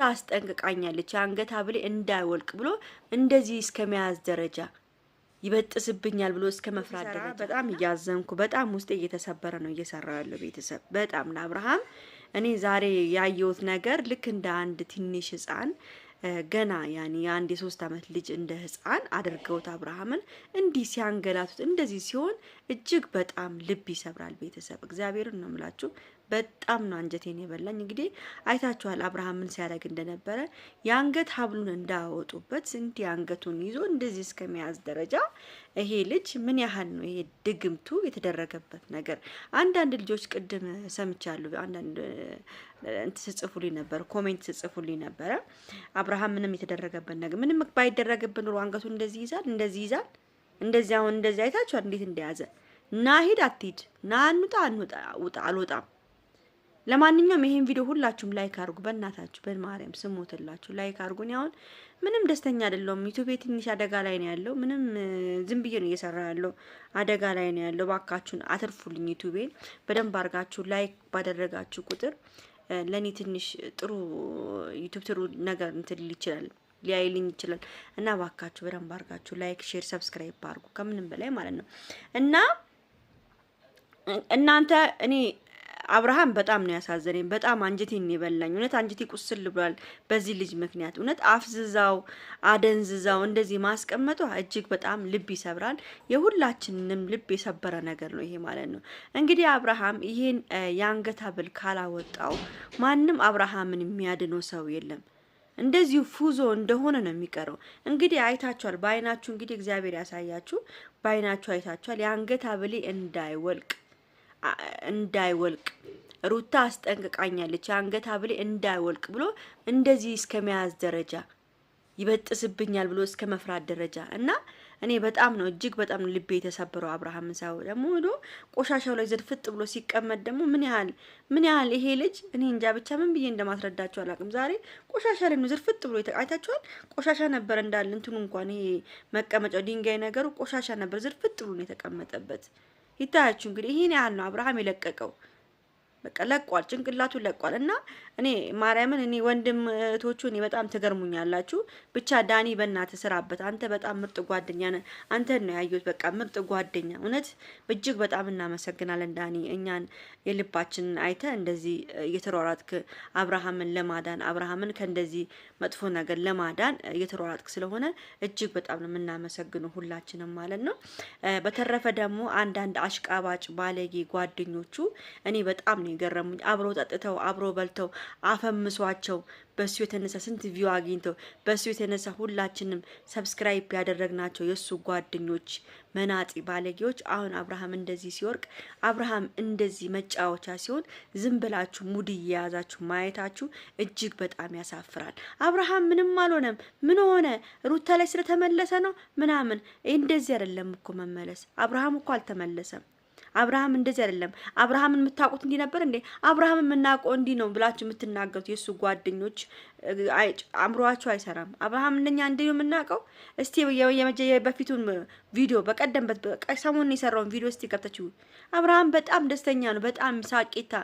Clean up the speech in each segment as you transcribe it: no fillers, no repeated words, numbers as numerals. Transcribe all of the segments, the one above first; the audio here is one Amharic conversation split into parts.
አስጠንቅቃኛለች አንገት ሐብል እንዳይወልቅ ብሎ እንደዚህ እስከመያዝ ደረጃ ይበጥስብኛል ብሎ እስከ መፍራት ደረጃ በጣም እያዘንኩ በጣም ውስጤ እየተሰበረ ነው እየሰራ ያለው ቤተሰብ በጣም ለአብርሃም እኔ ዛሬ ያየሁት ነገር ልክ እንደ አንድ ትንሽ ህፃን ገና ያኒ አንድ የ3 አመት ልጅ እንደ ህፃን አድርገውት አብርሃምን እንዲህ ሲያንገላቱት እንደዚህ ሲሆን እጅግ በጣም ልብ ይሰብራል ቤተሰብ እግዚአብሔርን ነው የምላችሁ በጣም ነው አንጀቴን የበላኝ እንግዲህ አይታችኋል አብርሃምን ሲያደርግ እንደነበረ የአንገት ሐብሉን እንዳወጡበት እንዲህ አንገቱን ይዞ እንደዚህ እስከመያዝ ደረጃ ይሄ ልጅ ምን ያህል ነው ይሄ ድግምቱ የተደረገበት ነገር አንዳንድ ልጆች ቅድም ሰምቻለሁ አንዳንድ ጽፉልኝ ነበር ኮሜንት ጽፉልኝ ነበር አብርሃም ምንም የተደረገበት ነገር ምንም ባይደረግበት ኑሮ አንገቱን እንደዚህ ይዛል እንደዚህ አሁን እንደዚህ አይታችኋል እንዴት እንደያዘ ና ሂድ አትሂድ ና እንውጣ አልወጣም ለማንኛውም ይሄን ቪዲዮ ሁላችሁም ላይክ አድርጉ በእናታችሁ በማርያም ስሞትላችሁ ላይክ አድርጉኝ አሁን ምንም ደስተኛ አይደለም ዩቲዩብ ትንሽ አደጋ ላይ ነው ያለው ምንም ዝም ብዬ ነው እየሰራ ያለው አደጋ ላይ ነው ያለው ባካችሁን አትርፉልኝ ዩቲዩብን በደንብ አድርጋችሁ ላይክ ባደረጋችሁ ቁጥር ለኔ ትንሽ ጥሩ ዩቲዩብ ጥሩ ነገር እንትን ይችላል ሊያይልኝ ይችላል እና ባካችሁ በደንብ አድርጋችሁ ላይክ ሼር ሰብስክራይብ አድርጉ ከምንም በላይ ማለት ነው እና እናንተ እኔ አብርሃም በጣም ነው ያሳዘነኝ በጣም አንጀቴን ይበላኝ እውነት አንጀቴ ቁስል ብሏል በዚህ ልጅ ምክንያት እውነት አፍዝዛው አደንዝዛው እንደዚህ ማስቀመጡ እጅግ በጣም ልብ ይሰብራል የሁላችንንም ልብ የሰበረ ነገር ነው ይሄ ማለት ነው እንግዲህ አብርሃም ይሄን የአንገት ሐብል ካላወጣው ማንንም አብርሃምን የሚያድነው ሰው የለም እንደዚህ ፉዞ እንደሆነ ነው የሚቀረው እንግዲህ አይታችኋል ባይናችሁ እንግዲህ እግዚአብሔር ያሳያችሁ ባይናችሁ አይታችኋል የአንገት ሐብል እንዳይወልቅ ሩታ አስጠንቅቃኛለች አንገት ሐብል እንዳይወልቅ ብሎ እንደዚህ እስከመያዝ ደረጃ ይበጥስብኛል ብሎ እስከ መፍራት ደረጃ እና እኔ በጣም ነው እጅግ በጣም ልቤ የተሰበረው አብርሃምን ሳው ደግሞ ወዶ ቆሻሻው ላይ ዝርፍጥ ብሎ ሲቀመጥ ደግሞ ምን ያህል ይሄ ልጅ እኔ እንጃ ብቻ ምን ብዬ እንደማስረዳቸው አላውቅም ዛሬ ቆሻሻ ላይ ነው ዝርፍጥ ብሎ አይታችኋል ቆሻሻ ነበር እንዳለ እንትኑ እንኳን ይሄ መቀመጫው ድንጋይ ነገሩ ቆሻሻ ነበር ዝርፍጥ ብሎ ነው የተቀመጠበት ይታያችሁ እንግዲህ ይሄን ያህል ነው አብርሃም የለቀቀው በቃ ለቋል ጭንቅላቱ ለቋል እና እኔ ማርያምን እኔ ወንድም እህቶቹ እኔ በጣም ተገርሙኛላችሁ ብቻ ዳኒ በእናትህ ስራበት አንተ በጣም ምርጥ ጓደኛ ነህ አንተ ነው ያየሁት በቃ ምርጥ ጓደኛ እውነት እጅግ በጣም እናመሰግናለን ዳኒ እኛን የልባችንን አይተ እንደዚህ እየተሯሯጥክ አብርሃምን ለማዳን አብርሃምን ከእንደዚህ መጥፎ ነገር ለማዳን እየተሯሯጥክ ስለሆነ እጅግ በጣም ነው የምናመሰግነው ሁላችንም ማለት ነው በተረፈ ደግሞ አንዳንድ አሽቃባጭ ባለጌ ጓደኞቹ እኔ በጣም ይገረሙኝ አብሮ ጠጥተው አብሮ በልተው አፈምሷቸው በሱ የተነሳ ስንት ቪው አግኝተው በሱ የተነሳ ሁላችንም ሰብስክራይብ ያደረግናቸው የሱ ጓደኞች መናጢ ባለጌዎች አሁን አብርሃም እንደዚህ ሲወርቅ አብርሃም እንደዚህ መጫወቻ ሲሆን ዝም ብላችሁ ሙድ እየያዛችሁ ማየታችሁ እጅግ በጣም ያሳፍራል አብርሃም ምንም አልሆነም ምን ሆነ ሩታ ላይ ስለተመለሰ ነው ምናምን እንደዚህ አይደለም እኮ መመለስ አብርሃም እኮ አልተመለሰም አብርሃም እንደዚህ አይደለም አብርሃምን የምታውቁት እንዲህ ነበር እንዴ አብርሃምን የምናውቀው እንዲህ ነው ብላችሁ የምትናገሩት የሱ ጓደኞች አምሮአቸው አይሰራም አብርሃም እንደኛ እንዴ ነው የምናውቀው እስቲ በፊቱን ቪዲዮ በቀደም ሰሞኑን የሰራውን ቪዲዮ እስቲ ገብታችሁ አብርሃም በጣም ደስተኛ ነው በጣም ሳቂታ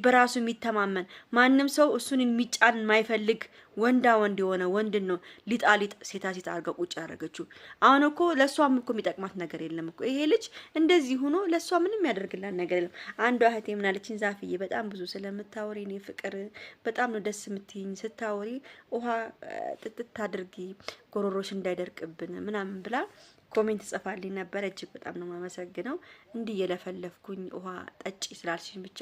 በራሱ የሚተማመን ማንንም ሰው እሱን የሚጫን የማይፈልግ ወንዳ ወንድ የሆነ ወንድ ነው ሊጣሊጥ ሴታ አርገው ቁጭ ያደረገችው አሁን እኮ ለሷም እኮ የሚጠቅማት ነገር የለም እኮ ይሄ ልጅ እንደዚህ ሆኖ ለሷ ምንም ያደርግላት ነገር የለም አንዷ እህቴ ምን አለችኝ ዛፍዬ በጣም ብዙ ስለምታወሪ ነው ፍቅር በጣም ነው ደስ የምትይኝ ስታወሪ ውሃ ጥጥት አድርጊ ጎሮሮሽ እንዳይደርቅብን ምናምን ብላ ኮሜንት ጽፋልኝ ነበር እጅግ በጣም ነው ማመሰግነው እንዲህ የለፈለፍኩኝ ውሃ ጠጪ ስላልሽኝ ብቻ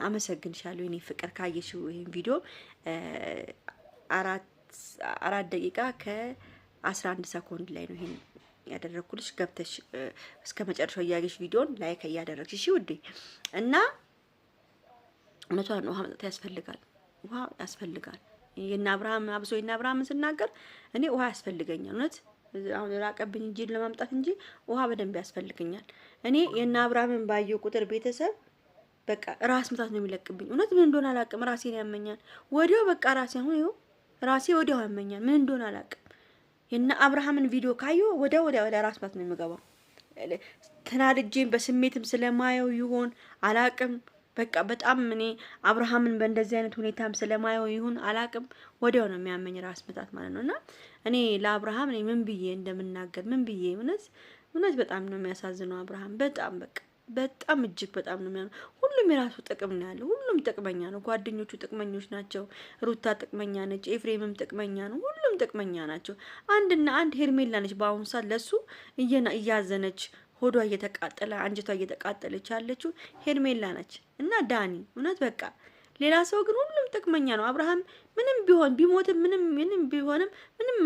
አመሰግንሻለሁ የኔ ፍቅር ካየሽው ይሄን ቪዲዮ 4 ደቂቃ ከ11 ሰኮንድ ላይ ነው ይሄን ያደረኩልሽ ገብተሽ እስከ መጨረሻው ያገሽ ቪዲዮን ላይክ ያደረግሽ እሺ ውዴ እና እውነቷን ውሃ መጠጣት ያስፈልጋል የና አብርሃም አብሶ የና አብርሃም ስናገር እኔ ውሃ ያስፈልገኛል እውነት አሁን ራቀብኝ እንጂ ለማምጣት እንጂ ውሃ በደንብ ያስፈልገኛል እኔ የና አብርሃምን ባየው ቁጥር ቤተሰብ በቃ ራስ ምታት ነው የሚለቅብኝ እውነት ምን እንደሆነ አላቅም ራሴን ያመኛል ወዲያው በቃ ራሴ ወዲያው ያመኛል ምን እንደሆነ አላቅም የና አብርሃምን ቪዲዮ ካየው ወዲያው ራስ ምታት ነው የሚገባው ተናድጄም በስሜትም ስለማየው ይሆን አላቅም በቃ በጣም እኔ አብርሃምን በእንደዚህ አይነት ሁኔታም ስለማየው ይሁን አላቅም ወዲያው ነው የሚያመኝ ራስ ምታት ማለት ነውና እኔ ለአብርሃም እኔ ምን ብዬ እንደምናገር ምን ብዬ እውነት በጣም ነው የሚያሳዝነው አብርሃም በጣም በቃ በጣም እጅግ በጣም ነው የሚያምነው። ሁሉም የራሱ ጥቅም ነው ያለው። ሁሉም ጥቅመኛ ነው። ጓደኞቹ ጥቅመኞች ናቸው። ሩታ ጥቅመኛ ነች። ኤፍሬምም ጥቅመኛ ነው። ሁሉም ጥቅመኛ ናቸው። አንድና አንድ ሄርሜላ ነች በአሁኑ ሰዓት ለሱ እያዘነች ሆዷ እየተቃጠለ አንጀቷ እየተቃጠለች ያለችው ሄርሜላ ነች እና ዳኒ እውነት በቃ ሌላ ሰው ግን ሁሉም ጥቅመኛ ነው። አብርሃም ምንም ቢሆን ቢሞትም ምንም ቢሆንም ምንም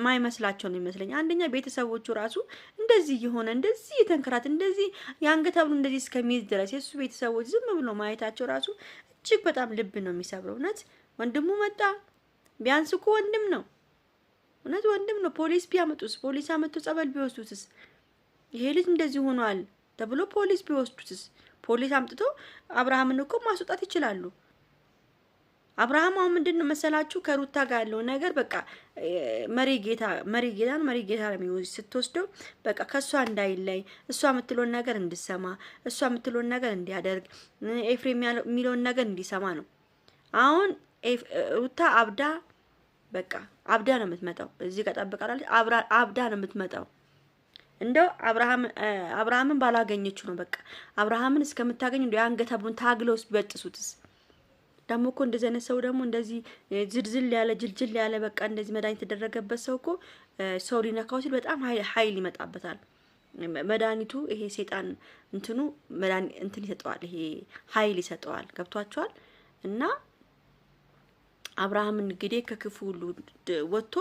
ማይመስላቸው ነው ይመስለኝ። አንደኛ ቤተሰቦቹ ራሱ እንደዚህ የሆነ እንደዚህ የተንከራት እንደዚህ ያንገት ብሎ እንደዚህ እስከሚይዝ ድረስ የሱ ቤተሰቦች ዝም ብሎ ማየታቸው ራሱ እጅግ በጣም ልብ ነው የሚሰብረው። እውነት ወንድሙ መጣ ቢያንስ እኮ ወንድም ነው። እውነት ወንድም ነው። ፖሊስ ቢያመጡስ ፖሊስ አመጡ ጸበል ቢወስዱትስ ይሄ ልጅ እንደዚህ ሆኗል ተብሎ ፖሊስ ቢወስዱትስ ፖሊስ አምጥቶ አብርሃምን እኮ ማስወጣት ይችላሉ። አብርሃም አሁን ምንድነው መሰላችሁ ከሩታ ጋር ያለው ነገር በቃ መሪ ጌታ ነው ስትወስደው በቃ ከሷ እንዳይለይ እሷ የምትለውን ነገር እንድሰማ እሷ የምትለውን ነገር እንዲያደርግ ኤፍሬም የሚለውን ነገር እንዲሰማ ነው። አሁን ሩታ አብዳ ነው የምትመጣው። እዚህ ጋር ጠብቃለች። አብዳ ነው የምትመጣው። እንደው አብርሃምን ባላገኘችው ነው በቃ አብርሃምን እስከምታገኝ እንደው ያንገት አብሩን ታግለውስ ቢበጥሱትስ ደግሞ እኮ እንደዚህ አይነት ሰው ደግሞ እንደዚህ ጅልጅል ያለ በቃ እንደዚህ መድኃኒት የተደረገበት ሰው እኮ ሰው ሊነካው ሲል በጣም ኃይል ይመጣበታል። መድኃኒቱ ይሄ ሴጣን እንትኑ መድኃኒት እንትን ይሰጠዋል፣ ይሄ ኃይል ይሰጠዋል። ገብቷቸዋል። እና አብርሃም እንግዲህ ከክፉ ሁሉ ወጥቶ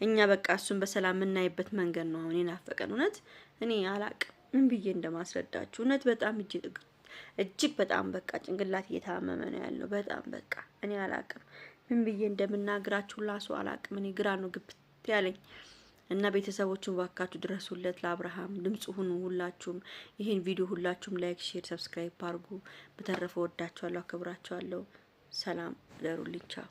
እኛ በቃ እሱን በሰላም የምናይበት መንገድ ነው አሁን የናፈቀን። እውነት እኔ አላቅም ምን ብዬ እንደማስረዳችሁ። እውነት በጣም እጅግ በጣም በቃ ጭንቅላት እየታመመ ነው ያለው። በጣም በቃ እኔ አላቅም ምን ብዬ እንደምናግራችሁ ላሱ አላቅም። እኔ ግራ ነው ግብት ያለኝ እና ቤተሰቦቹን ባካችሁ ድረሱለት። ለአብርሃም ድምጽ ሁኑ። ሁላችሁም ይሄን ቪዲዮ ሁላችሁም ላይክ፣ ሼር፣ ሰብስክራይብ አድርጉ። በተረፈ ወዳችኋለሁ፣ አከብራችኋለሁ። ሰላም ደሩልኝ። ቻው